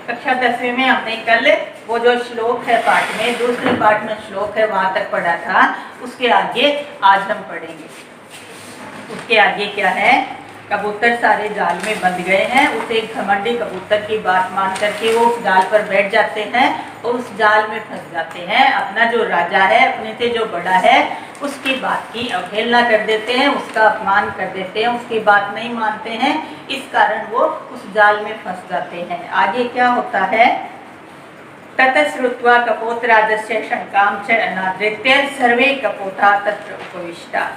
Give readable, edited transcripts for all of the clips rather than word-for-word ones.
कक्षा 10वीं में हमने कल वो जो श्लोक है पाठ में, दूसरे पाठ में श्लोक है वहां तक पढ़ा था। उसके आगे आज हम पढ़ेंगे। उसके आगे क्या है, कबूतर सारे जाल में बंध गए हैं। उस एक घमंडी कबूतर की बात मान करके वो उस जाल पर बैठ जाते हैं और उस जाल में फंस जाते हैं। अपना जो राजा है, अपने से जो बड़ा है, उसकी बात की अवहेलना कर देते हैं, उसका अपमान कर देते हैं, उसकी बात नहीं मानते हैं। इस कारण वो उस जाल में फंस जाते हैं। आगे क्या होता है, ततश्रुत्वा कपोतराजस्य शंकां च अनादृत्य सर्वे कपोता तत्र उपविष्टा।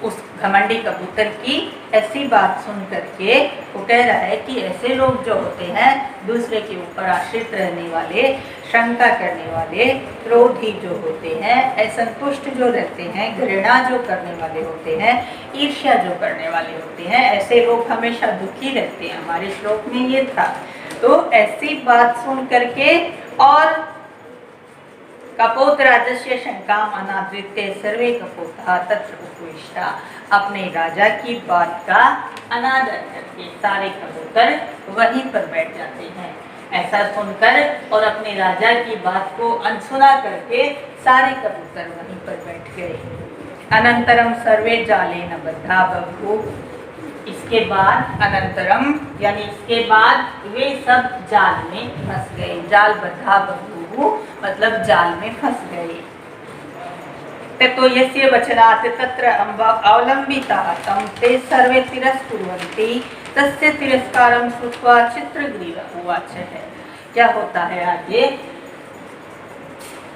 उस घमंडी कबूतर की ऐसी बात सुन करके वो कह रहा है कि ऐसे लोग जो होते हैं, दूसरे के ऊपर आश्रित रहने वाले, शंका करने वाले, क्रोधी जो होते हैं, असंतुष्ट जो रहते हैं, घृणा जो करने वाले होते हैं, ईर्ष्या जो करने वाले होते हैं, ऐसे लोग हमेशा दुखी रहते हैं। हमारे श्लोक में ये था। तो ऐसी बात सुन करके और कपोतराजस्य शंकाम अनादृत्य सर्वे कपोता तत्र उपविष्टा। अपने राजा की बात का अनादर करके सारे कबूतर वहीं पर बैठ जाते हैं। ऐसा सुनकर और अपने राजा की बात को अनसुना करके सारे कबूतर वहीं पर बैठ गए। अनंतरम सर्वे जालेन बद्धा बभूव। इसके बाद अनंतरम यानी इसके बाद वे सब जाल में फंस गए। जाल बद्धा बभूव मतलब जाल में फंस गए। तो यस्य वचनात् तत्र अवलंबिताः तं ते सर्वे तिरस्कुर्वन्ति तस्य तिरस्कारं श्रुत्वा चित्रग्रीव उवाच है। क्या होता है आगे,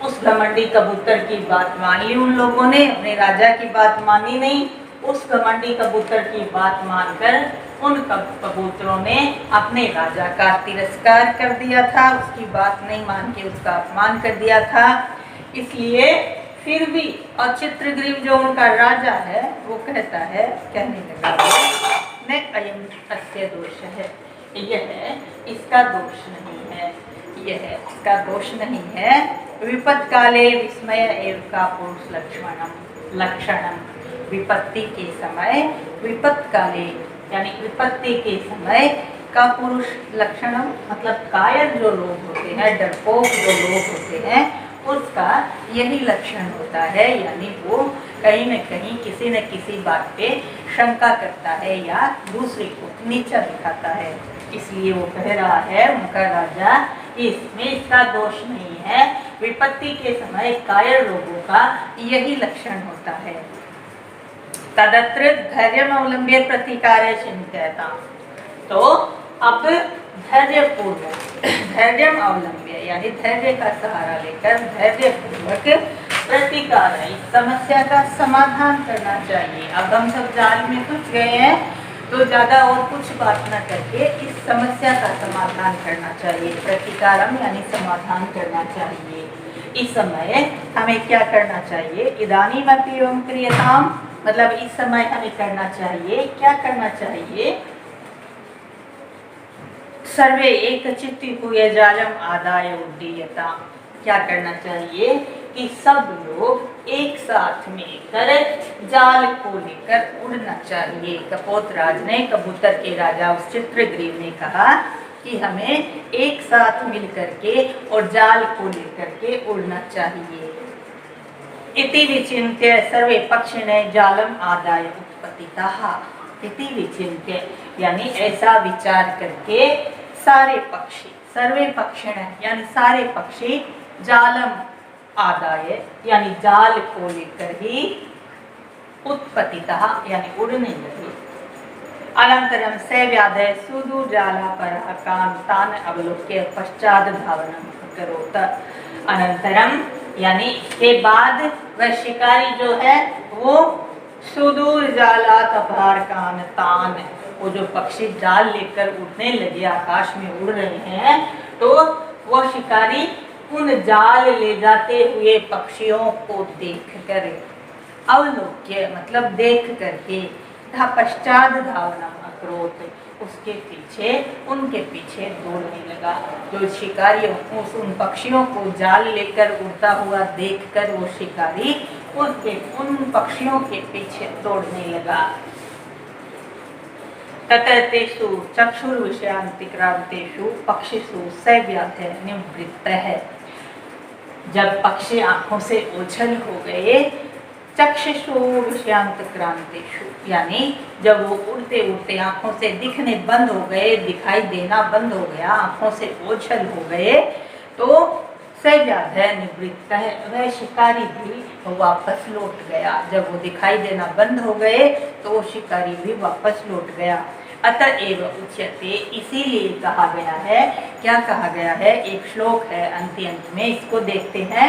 उस घमंडी कबूतर की बात मान ली उन लोगों ने, अपने राजा की बात मानी नहीं। उस घमंडी कबूतर की बात मानकर उन कबूतरों ने अपने राजा का तिरस्कार कर दिया था, उसकी बात नहीं मान के उसका अपमान कर दिया था। इसलिए फिर भी और चित्रग्रीव जो उनका राजा है वो कहता है, कहने लगा न अयम अस्य दोष है, यह इसका दोष नहीं है, यह इसका दोष नहीं है। विपद काले विस्मय एव का पुरुष लक्षणम। विपत्ति के समय, विपत्त काले यानी विपत्ति के समय का पुरुष लक्षणम मतलब कायर जो लोग होते हैं, डरपोक जो लोग होते हैं, उसका यही लक्षण होता है। यानी वो कहीं न कहीं किसी न किसी बात पे शंका करता है या दूसरे को नीचा दिखाता है। इसलिए वो कह रहा है उनका राजा, इसमें इसका दोष नहीं है। विपत्ति के समय कायर लोगों का यही लक्षण होता है। तदत्र धैर्यम अवलंब्य प्रतिकार्य चिंत्यता। तो अब धैर्यपूर्वक, धैर्यम अवलंब्य यानी धैर्य का सहारा लेकर धैर्यपूर्वक प्रतिकार, इस समस्या का समाधान करना चाहिए। अब हम सब जाल में फंस गए हैं तो ज्यादा और कुछ बात न करके इस समस्या का समाधान करना चाहिए। प्रतिकारम यानी समाधान करना चाहिए। इस समय हमें क्या करना चाहिए, इदानीमपि एवं क्रियताम मतलब इस समय हमें करना चाहिए, क्या करना चाहिए, सर्वे एक चित्ती हुए जालम आदाय उड्डीयता। क्या करना चाहिए कि सब लोग एक साथ मिलकर जाल को लेकर उड़ना चाहिए। कपोतराज ने, कबूतर के राजा उस चित्रग्रीव ने कहा कि हमें एक साथ मिलकर के और जाल को लेकर के उड़ना चाहिए। इति विचिन्त्य सर्वे पक्षिणे जालम आदाय उत्पतिताः। इति विचिन्त्य यानी ऐसा विचार करके सारे पक्षी, सर्वे पक्षिणे यानी सारे पक्षी जालम आदाय यानी जाल को लेकर ही उत्पतिताः यानी उड़ने लगे। अनंतरम सव्याधय सुदूरजालापरः कान्तान् अवलोक्य पश्चात् धावनं करोत। अनंतरम यानी इसके बाद वह शिकारी जो है वो सुदूर जालात अपार कान्तान, वो जो पक्षी जाल लेकर उड़ने लगे, आकाश में उड़ रहे हैं, तो वो शिकारी उन जाल ले जाते हुए पक्षियों को देखकर, अवलोक्य मतलब देख करके, पश्चात धावना अक्रोत उसके पीछे, उनके पीछे दौड़ने लगा। जो शिकारी उन पक्षियों को जाल लेकर उड़ता हुआ देखकर वो शिकारी उन पक्षियों के पीछे दौड़ने लगा। तततेषु चक्षुर्विषयांतिक्रांतेषु पक्षिषु सव्याधय निवृत्तः। जब पक्षी आंखों से ओझल हो गए, चक्षुषु विषयांतक्रांतेषु, यानी जब वो उड़ते उड़ते आंखों से दिखने बंद हो गए, दिखाई देना बंद हो गया, आंखों से ओझल हो गए, तो सव्याधय निवृत्त है, वह शिकारी भी वापस लौट गया। जब वो दिखाई देना बंद हो गए तो वो शिकारी भी वापस लौट गया। अतएव उच्यते, इसीलिए कहा गया है। क्या कहा गया है? एक श्लोक है अंत में, इसको देखते हैं।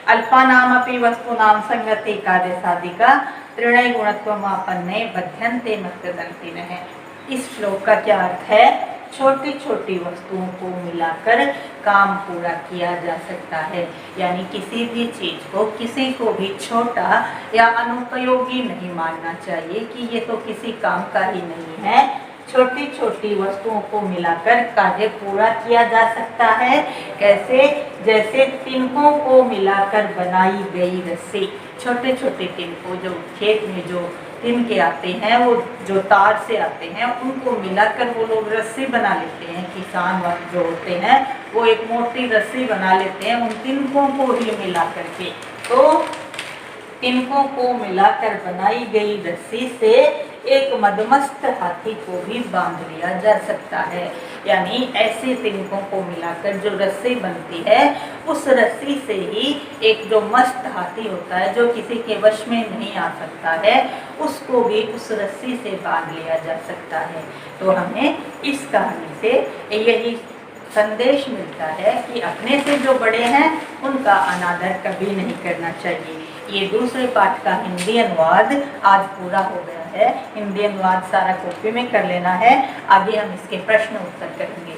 अल्पानामपि वस्तूनां संगति कार्यसाधिका त्रिणय गुणत्वमापन्ने बध्यन्ते मत्तदन्तिनः। इस श्लोक का क्या अर्थ है? छोटी छोटी वस्तुओं को मिलाकर काम पूरा किया जा सकता है। यानी किसी भी चीज को, किसी को भी छोटा या अनुपयोगी नहीं मानना चाहिए कि ये तो किसी काम का ही नहीं है। छोटी छोटी वस्तुओं को मिलाकर कार्य पूरा किया जा सकता है। कैसे? जैसे तिनकों को मिलाकर बनाई गई रस्सी। छोटे छोटे तिनकों जो खेत में जो तिनके आते हैं, वो जो तार से आते हैं, उनको मिलाकर वो लोग रस्सी बना लेते हैं। किसान जो होते हैं वो एक मोटी रस्सी बना लेते हैं उन तिनकों को ही मिला करके। तो तिनकों को मिलाकर बनाई गई रस्सी से एक मदमस्त हाथी को भी बांध लिया जा सकता है। यानी ऐसे तिनकों को मिलाकर जो रस्सी बनती है, उस रस्सी से ही एक जो मस्त हाथी होता है, जो किसी के वश में नहीं आ सकता है, उसको भी उस रस्सी से बांध लिया जा सकता है। तो हमें इस कहानी से यही संदेश मिलता है कि अपने से जो बड़े हैं उनका अनादर कभी नहीं करना चाहिए। ये दूसरे पाठ का हिंदी अनुवाद आज पूरा हो गया है। हिंदी अनुवाद सारा कॉपी में कर लेना है। आगे हम इसके प्रश्न उत्तर करेंगे।